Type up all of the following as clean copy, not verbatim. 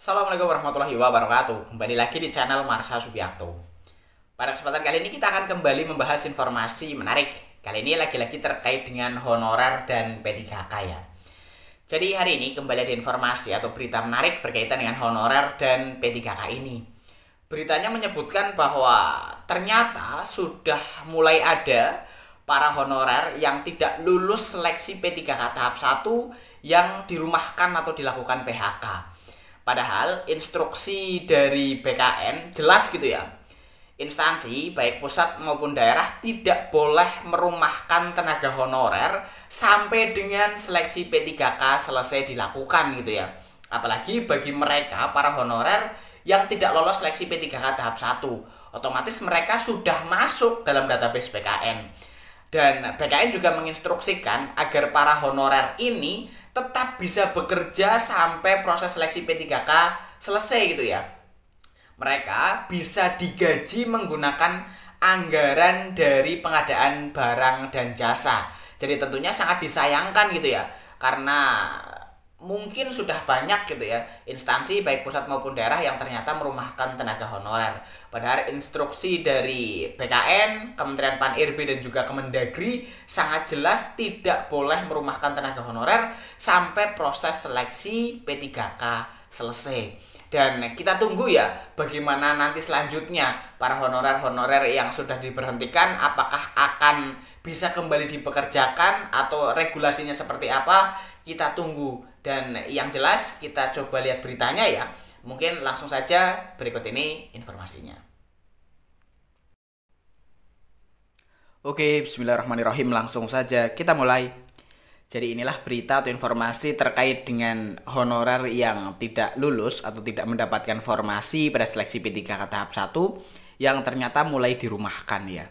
Assalamualaikum warahmatullahi wabarakatuh. Kembali lagi di channel Marsha Subiakto. Pada kesempatan kali ini kita akan kembali membahas informasi menarik. Kali ini lagi-lagi terkait dengan honorer dan P3K ya. Jadi hari ini kembali ada informasi atau berita menarik berkaitan dengan honorer dan P3K ini. Beritanya menyebutkan bahwa ternyata sudah mulai ada para honorer yang tidak lulus seleksi P3K tahap 1 yang dirumahkan atau dilakukan PHK. Padahal instruksi dari BKN jelas gitu ya. Instansi baik pusat maupun daerah tidak boleh merumahkan tenaga honorer sampai dengan seleksi P3K selesai dilakukan gitu ya. Apalagi bagi mereka para honorer yang tidak lolos seleksi P3K tahap 1. Otomatis mereka sudah masuk dalam database BKN. Dan BKN juga menginstruksikan agar para honorer ini tetap bisa bekerja sampai proses seleksi P3K selesai gitu ya. Mereka bisa digaji menggunakan anggaran dari pengadaan barang dan jasa. Jadi tentunya sangat disayangkan gitu ya. Karena mungkin sudah banyak gitu ya instansi baik pusat maupun daerah yang ternyata merumahkan tenaga honorer. Padahal instruksi dari BKN, Kementerian Pan-RB dan juga Kemendagri sangat jelas tidak boleh merumahkan tenaga honorer sampai proses seleksi P3K selesai. Dan kita tunggu ya bagaimana nanti selanjutnya para honorer-honorer yang sudah diberhentikan apakah akan bisa kembali dipekerjakan atau regulasinya seperti apa, kita tunggu. Dan yang jelas kita coba lihat beritanya ya. Mungkin langsung saja berikut ini informasinya. Oke, bismillahirrahmanirrahim, langsung saja kita mulai. Jadi inilah berita atau informasi terkait dengan honorer yang tidak lulus atau tidak mendapatkan formasi pada seleksi P3K tahap 1 yang ternyata mulai dirumahkan ya.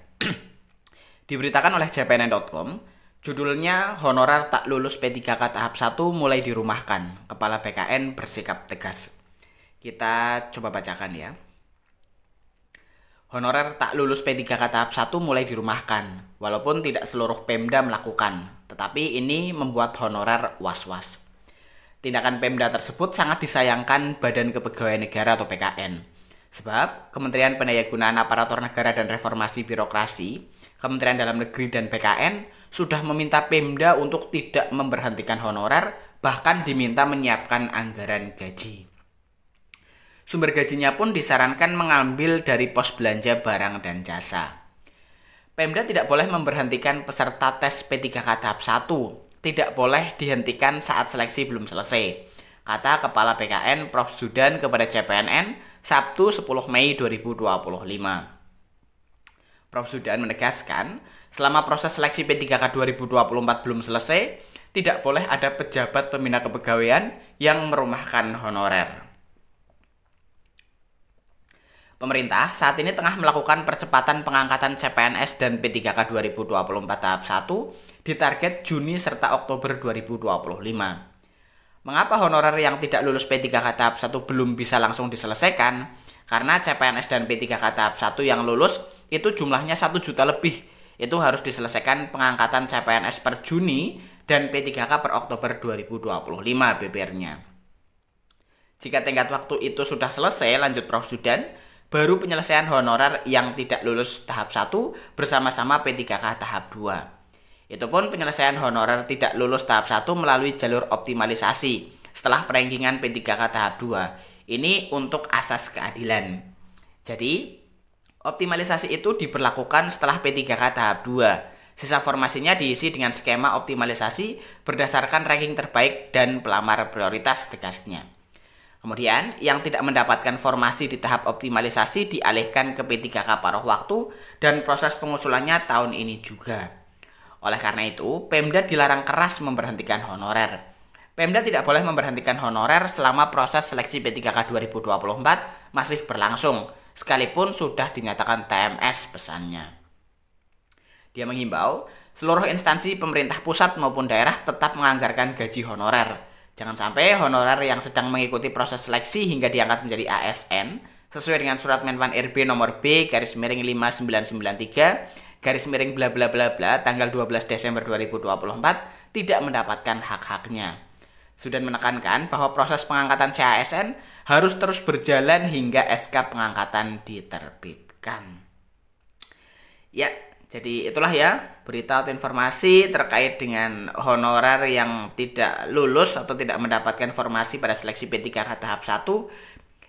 Diberitakan oleh cpns.com. Judulnya, honorer tak lulus P3K tahap 1 mulai dirumahkan. Kepala BKN bersikap tegas. Kita coba bacakan ya. Honorer tak lulus P3K tahap 1 mulai dirumahkan. Walaupun tidak seluruh Pemda melakukan. Tetapi ini membuat honorer was-was. Tindakan Pemda tersebut sangat disayangkan Badan Kepegawaian Negara atau BKN. Sebab Kementerian Pendayagunaan Aparatur Negara dan Reformasi Birokrasi, Kementerian Dalam Negeri dan BKN sudah meminta Pemda untuk tidak memberhentikan honorer, bahkan diminta menyiapkan anggaran gaji. Sumber gajinya pun disarankan mengambil dari pos belanja barang dan jasa. Pemda tidak boleh memberhentikan peserta tes P3K tahap 1, tidak boleh dihentikan saat seleksi belum selesai, kata Kepala BKN Prof. Zudan kepada CPNN Sabtu 10 Mei 2025. Prof. Zudan menegaskan, selama proses seleksi P3K 2024 belum selesai, tidak boleh ada pejabat pembina kepegawaian yang merumahkan honorer. Pemerintah saat ini tengah melakukan percepatan pengangkatan CPNS dan P3K 2024 tahap 1 di target Juni serta Oktober 2025. Mengapa honorer yang tidak lulus P3K tahap 1 belum bisa langsung diselesaikan? Karena CPNS dan P3K tahap 1 yang lulus itu jumlahnya 1 juta lebih. Itu harus diselesaikan pengangkatan CPNS per Juni dan P3K per Oktober 2025 BPR-nya. Jika tenggat waktu itu sudah selesai, lanjut Prof. Zudan, baru penyelesaian honorer yang tidak lulus tahap 1 bersama-sama P3K tahap 2. Itu pun penyelesaian honorer tidak lulus tahap 1 melalui jalur optimalisasi setelah perankingan P3K tahap 2. Ini untuk asas keadilan. Jadi, optimalisasi itu diberlakukan setelah P3K tahap 2. Sisa formasinya diisi dengan skema optimalisasi berdasarkan ranking terbaik dan pelamar prioritas tegasnya. Kemudian, yang tidak mendapatkan formasi di tahap optimalisasi dialihkan ke P3K paruh waktu dan proses pengusulannya tahun ini juga. Oleh karena itu, Pemda dilarang keras memberhentikan honorer. Pemda tidak boleh memberhentikan honorer selama proses seleksi P3K 2024 masih berlangsung, sekalipun sudah dinyatakan TMS pesannya. Dia mengimbau, seluruh instansi pemerintah pusat maupun daerah tetap menganggarkan gaji honorer. Jangan sampai honorer yang sedang mengikuti proses seleksi hingga diangkat menjadi ASN sesuai dengan surat Menpan RB nomor B/5993 bla bla bla bla tanggal 12 Desember 2024 tidak mendapatkan hak-haknya. Zudan menekankan bahwa proses pengangkatan CASN harus terus berjalan hingga SK pengangkatan diterbitkan. Ya, jadi itulah ya berita atau informasi terkait dengan honorer yang tidak lulus atau tidak mendapatkan formasi pada seleksi P3K tahap 1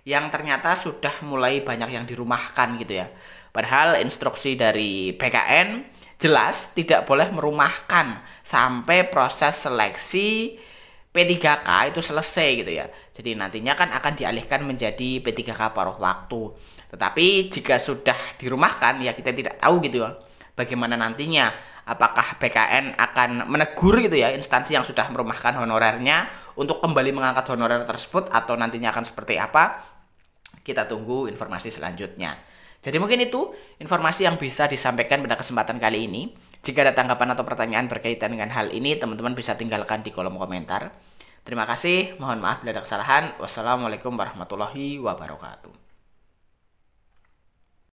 yang ternyata sudah mulai banyak yang dirumahkan gitu ya. Padahal instruksi dari PKN jelas tidak boleh merumahkan sampai proses seleksi P3K itu selesai gitu ya. Jadi nantinya kan akan dialihkan menjadi P3K paruh waktu. Tetapi jika sudah dirumahkan ya kita tidak tahu gitu ya bagaimana nantinya. Apakah PKN akan menegur gitu ya instansi yang sudah merumahkan honorernya untuk kembali mengangkat honorer tersebut atau nantinya akan seperti apa? Kita tunggu informasi selanjutnya. Jadi mungkin itu informasi yang bisa disampaikan pada kesempatan kali ini. Jika ada tanggapan atau pertanyaan berkaitan dengan hal ini, teman-teman bisa tinggalkan di kolom komentar. Terima kasih, mohon maaf bila ada kesalahan. Wassalamualaikum warahmatullahi wabarakatuh.